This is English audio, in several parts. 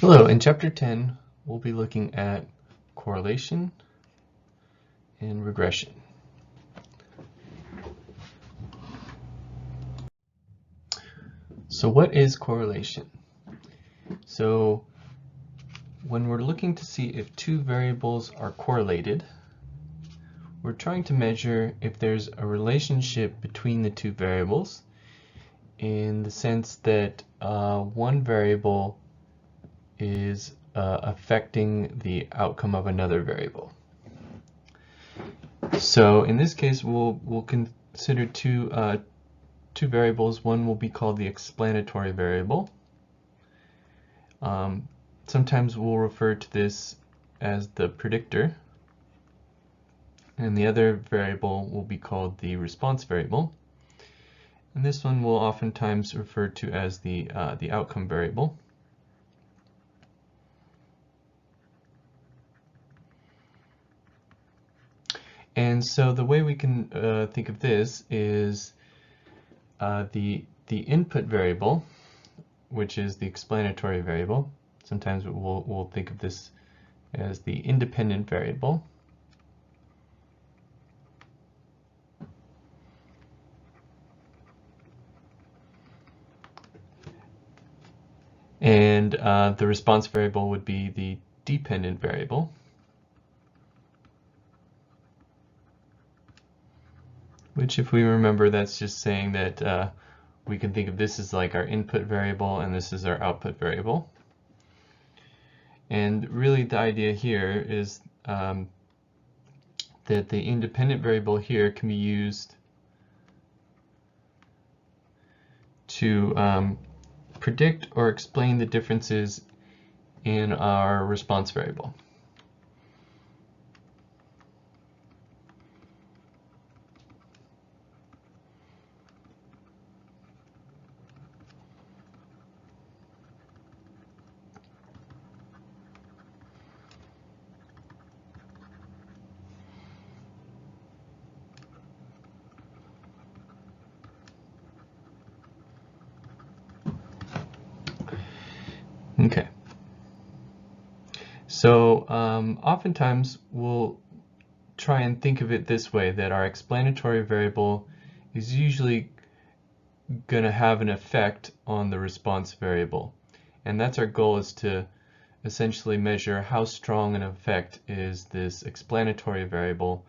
Hello, in Chapter 10, we'll be looking at correlation and regression. So what is correlation? So when we're looking to see if two variables are correlated, we're trying to measure if there's a relationship between the two variables in the sense that one variable is affecting the outcome of another variable. So in this case, we'll consider two variables. One will be called the explanatory variable. Sometimes we'll refer to this as the predictor, and the other variable will be called the response variable. And this one we'll oftentimes refer to as the outcome variable. And so the way we can think of this is the input variable, which is the explanatory variable. Sometimes we'll think of this as the independent variable. And the response variable would be the dependent variable. Which, if we remember, that's just saying that we can think of this as like our input variable and this is our output variable. And really the idea here is that the independent variable here can be used to predict or explain the differences in our response variable. Okay. So oftentimes we'll try and think of it this way, that our explanatory variable is usually going to have an effect on the response variable. And that's our goal, is to essentially measure how strong an effect is this explanatory variable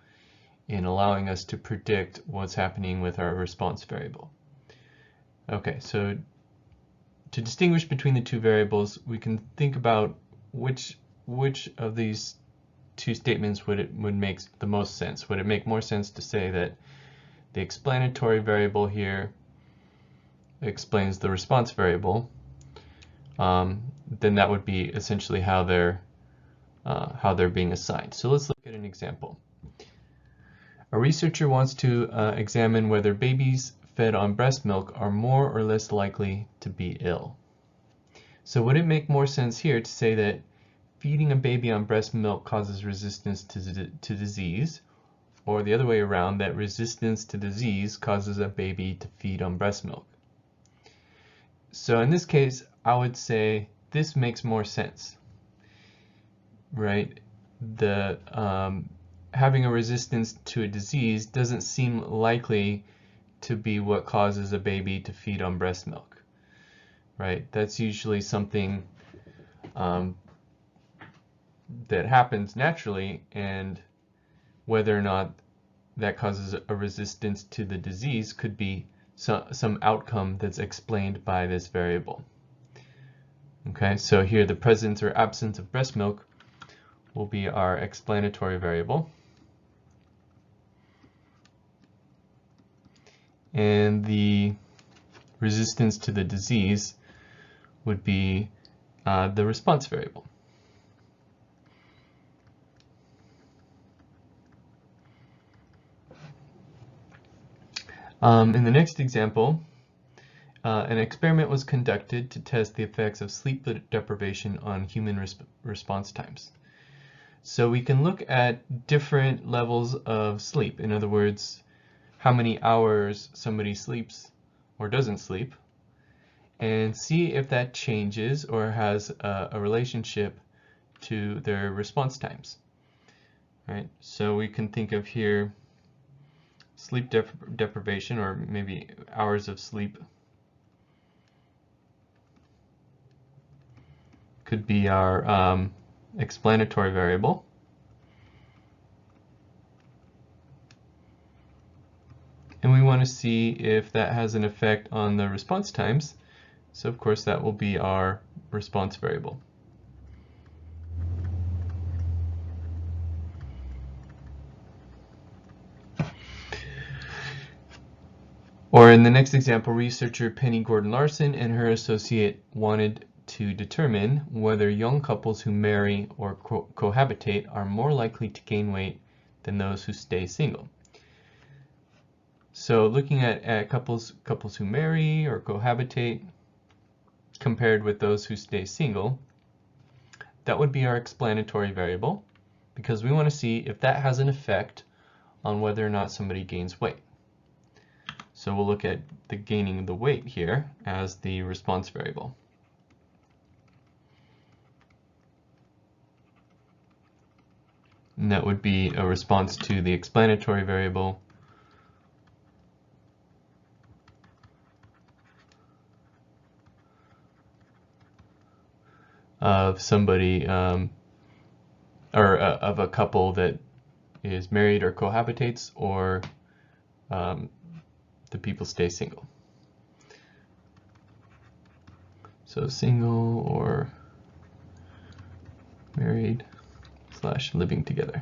in allowing us to predict what's happening with our response variable. Okay, so to distinguish between the two variables, we can think about which of these two statements would make the most sense. Would it make more sense to say that the explanatory variable here explains the response variable? Then that would be essentially how they're being assigned. So let's look at an example. A researcher wants to examine whether babies fed on breast milk are more or less likely to be ill. So would it make more sense here to say that feeding a baby on breast milk causes resistance to disease, or the other way around, that resistance to disease causes a baby to feed on breast milk? So in this case, I would say this makes more sense, right? Having a resistance to a disease doesn't seem likely to be what causes a baby to feed on breast milk, right? That's usually something that happens naturally, and whether or not that causes a resistance to the disease could be some outcome that's explained by this variable. Okay, so here the presence or absence of breast milk will be our explanatory variable. And the resistance to the disease would be the response variable. In the next example, an experiment was conducted to test the effects of sleep deprivation on human response times. So we can look at different levels of sleep. In other words, how many hours somebody sleeps or doesn't sleep, and see if that changes or has a relationship to their response times. Right? So we can think of here sleep deprivation, or maybe hours of sleep, could be our explanatory variable. And we want to see if that has an effect on the response times. So of course that will be our response variable. Or in the next example, researcher Penny Gordon Larson and her associate wanted to determine whether young couples who marry or cohabitate are more likely to gain weight than those who stay single. So looking at couples who marry or cohabitate compared with those who stay single, that would be our explanatory variable, because we want to see if that has an effect on whether or not somebody gains weight. So we'll look at the gaining the weight here as the response variable. And that would be a response to the explanatory variable of somebody or of a couple that is married or cohabitates, or the people stay single. So single or married / living together.